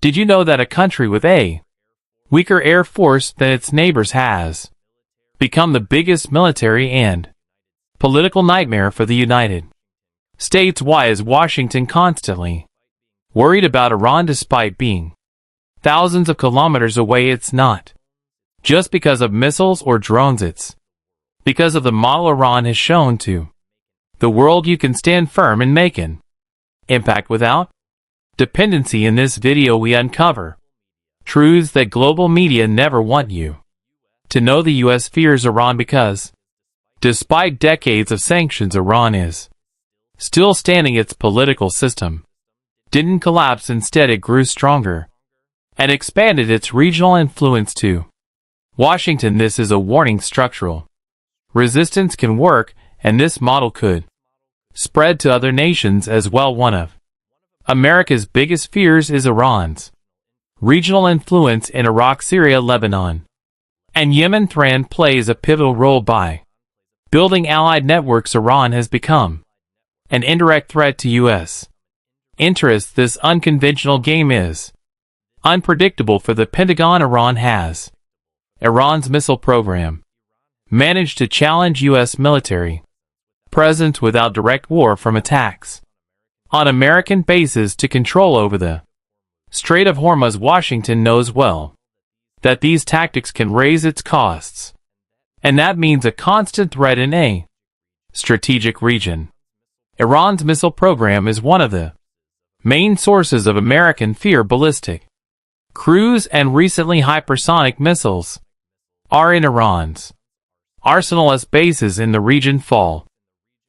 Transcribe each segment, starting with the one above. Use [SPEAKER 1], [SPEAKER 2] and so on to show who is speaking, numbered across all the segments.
[SPEAKER 1] Did you know that a country with a weaker air force than its neighbors has become the biggest military and political nightmare for the United States? Why is Washington constantly worried about Iran despite being thousands of kilometers away? It's not just because of missiles or drones, it's because of the model Iran has shown to the world you can stand firm and make an impact without dependency. In this video we uncover truths that global media never want you to know. The US fears Iran because, despite decades of sanctions, Iran is still standing. Its political system didn't collapse, instead it grew stronger and expanded its regional influence to Washington. This is a warning. Structural resistance can work, and this model could spread to other nations as well. One of America's biggest fears is Iran's regional influence in Iraq, Syria, Lebanon, and Yemen. Iran plays a pivotal role by building allied networks. Iran has become an indirect threat to U.S. interests. This unconventional game is unpredictable for the Pentagon. Iran's missile program managed to challenge U.S. military presence without direct war, from attacks on American bases to control over the Strait of Hormuz. Washington knows well that these tactics can raise its costs, and that means a constant threat in a strategic region. Iran's missile program is one of the main sources of American fear. Ballistic, cruise, and recently hypersonic missiles are in Iran's arsenal as bases in the region fall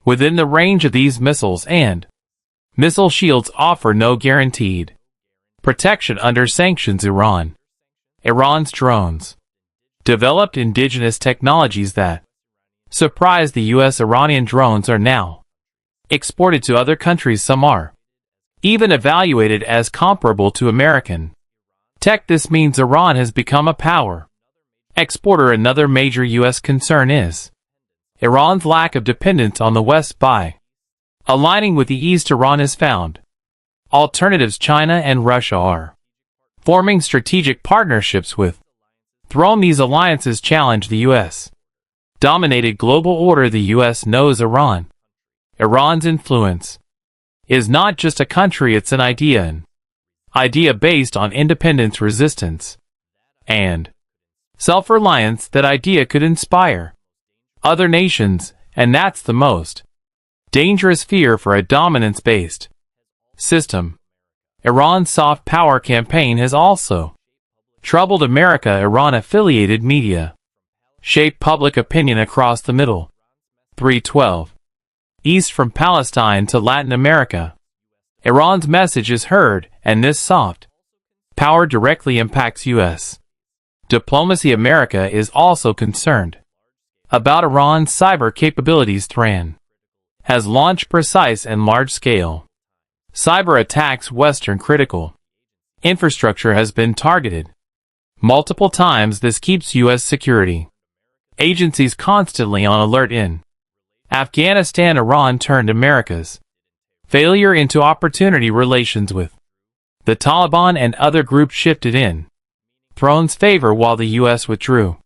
[SPEAKER 1] within the range of these missiles, and missile shields offer no guaranteed protection under sanctions. Iran's drones developed indigenous technologies that surprised the U.S. Iranian drones are now exported to other countries. Some are even evaluated as comparable to American tech. This means Iran has become a power exporter. Another major U.S. concern is Iran's lack of dependence on the West. By aligning with the East, Iran has found alternatives. China and Russia are forming strategic partnerships with Iran. These alliances challenge the U.S. dominated global order. The U.S. knows Iran's influence is not just a country, it's an idea based on independence, resistance, and self-reliance. That idea could inspire other nations, and that's the most dangerous fear for a dominance-based system. Iran's soft power campaign has also troubled America. Iran-affiliated media shape public opinion across the Middle 312 East, from Palestine to Latin America. Iran's message is heard, and this soft power directly impacts U.S. diplomacy. America is also concerned about Iran's cyber capabilities. Iran has launched precise and large-scale cyber attacks. Western critical infrastructure has been targeted multiple times. This keeps U.S. security agencies constantly on alert. In Afghanistan, Iran turned America's failure into opportunity. Relations with the Taliban and other groups shifted in Iran's favor while the U.S. withdrew.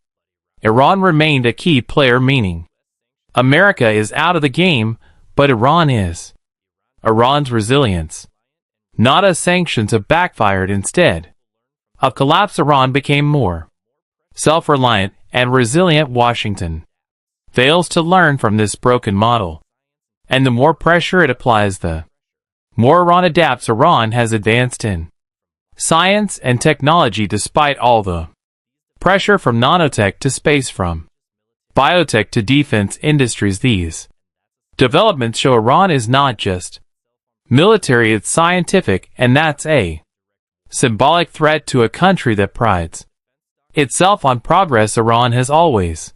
[SPEAKER 1] Iran remained a key player, meaning America is out of the game, but Iran is. Iran's resilience, not as sanctions, have backfired. Instead of collapse, Iran became more self-reliant and resilient. Washington fails to learn from this broken model, and the more pressure it applies, the more Iran adapts. Iran has advanced in science and technology despite all the pressure, from nanotech to space, from biotech to defense industries. These developments show Iran is not just military, it's scientific, and that's a symbolic threat to a country that prides itself on progress. Iran has always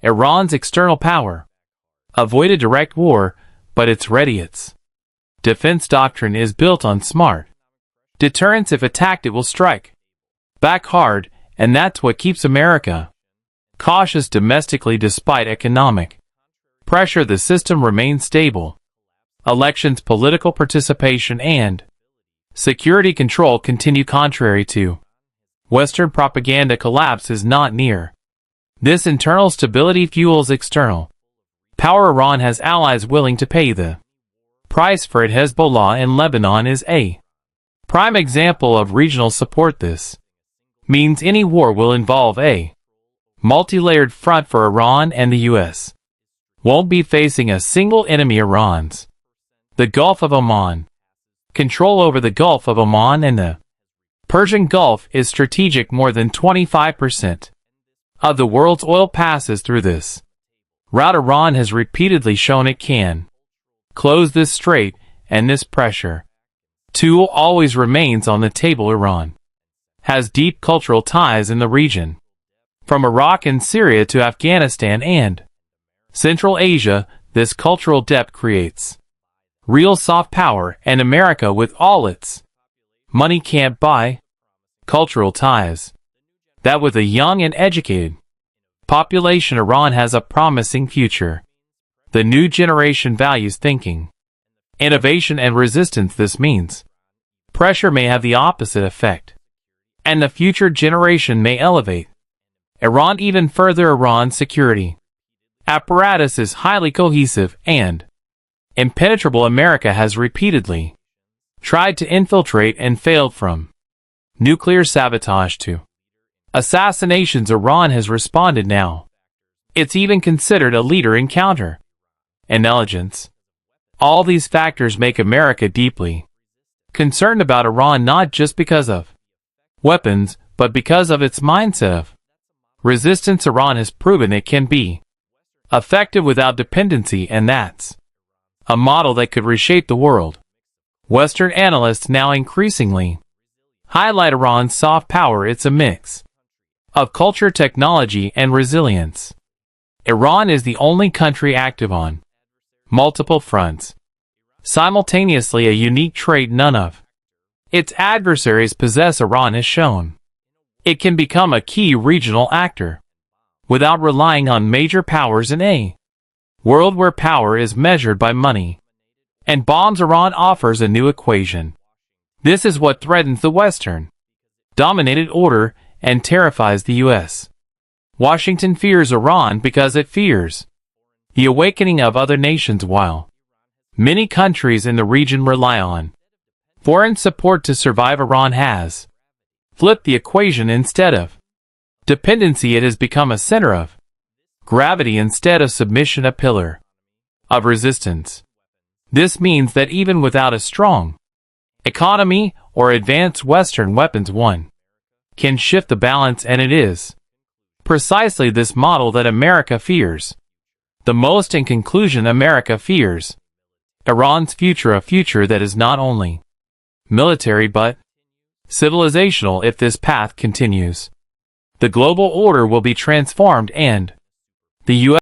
[SPEAKER 1] Iran's external power avoided direct war, but it's ready. Its defense doctrine is built on smart deterrence. If attacked, it will strike back hard, and that's what keeps America cautious domestically. Despite economic pressure, the system remains stable. Elections, political participation, and security control continue contrary to Western propaganda. Collapse is not near. This internal stability fuels external power. Iran has allies willing to pay the price for it. Hezbollah in Lebanon is a prime example of regional support. This means any war will involve a multi-layered front for Iran, and the U.S. won't be facing a single enemy. Iran's the Gulf of Oman. Control over the Gulf of Oman and the Persian Gulf is strategic. More than 25% of the world's oil passes through this route. Iran has repeatedly shown it can close this strait, and this pressure too always remains on the table. Iran has deep cultural ties in the region, from Iraq and Syria to Afghanistan and Central Asia. This cultural depth creates real soft power, and America, with all its money, can't buy cultural ties that with a young and educated population. Iran has a promising future. The new generation values thinking, innovation, and resistance. This means pressure may have the opposite effect, and the future generation may elevate Iran even further. Iran's security apparatus is highly cohesive and impenetrable. America has repeatedly tried to infiltrate and failed, from nuclear sabotage to assassinations. Iran has responded now. It's even considered a leader in counter intelligence. All these factors make America deeply concerned about Iran, not just because of weapons, but because of its mindset of resistance. Iran has proven it can be effective without dependency, and that's a model that could reshape the world. Western analysts now increasingly highlight Iran's soft power. It's a mix of culture, technology, and resilience. Iran is the only country active on multiple fronts simultaneously, a unique trait none of its adversaries possess. Iran has shown it can become a key regional actor without relying on major powers in a world where power is measured by money and bombs. Iran offers a new equation. This is what threatens the Western dominated order and terrifies the U.S. Washington fears Iran because it fears the awakening of other nations, while many countries in the region rely on foreign support to survive. Iran has flipped the equation. Instead of dependency, it has become a center of gravity. Instead of submission, a pillar of resistance. This means that even without a strong economy or advanced Western weapons, one can shift the balance, and it is precisely this model that America fears the most. In conclusion, America fears Iran's future, a future that is not only military but civilizational. If this path continues, the global order will be transformed, and the U.S.